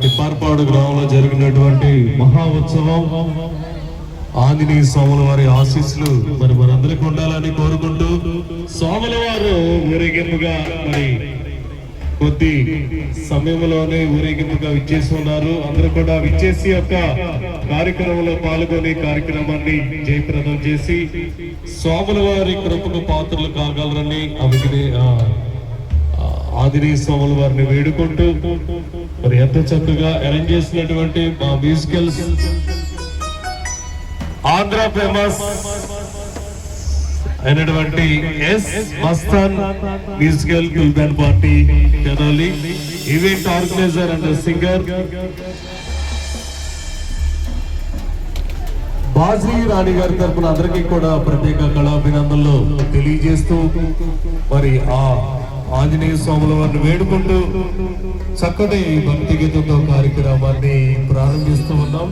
తిప్పార్పాడు గ్రామంలో జరిగినటువంటి మహా ఉత్సవం ఆంజనేయ స్వాముల వారి ఆశీస్సులు మరి మనందరికీ ఉండాలని కోరుకుంటూ స్వాముల వారు ఊరేగింపుగా మరి కొద్ది సమయంలోనే ఊరేగింపుగా విచ్చేసి ఉన్నారు. అందరూ కూడా విచ్చేసి యొక్క కార్యక్రమంలో పాల్గొని కార్యక్రమాన్ని జయప్రదం చేసి స్వాముల వారి కృపకు పాత్రలు కాగలరని ఆంజనేయ స్వాముల వారిని వేడుకుంటూ మరి ఎంత చక్కగా అరేంజ్ చేసినటువంటి మా మ్యూజికల్స్ ఆంధ్ర ఫేమస్ అయినటువంటి S Mastan musical full band party Tenali event organizer and singer Baji Rani గారి తరఫున అందరికీ కూడా ప్రత్యేక కళాభినందనలు తెలియజేస్తూ మరి ఆ ఆంజనేయ స్వాముల వారిని వేడుకుంటూ చక్కటి భక్తి గీతంతో కార్యక్రమాన్ని ప్రారంభిస్తూ ఉన్నాం.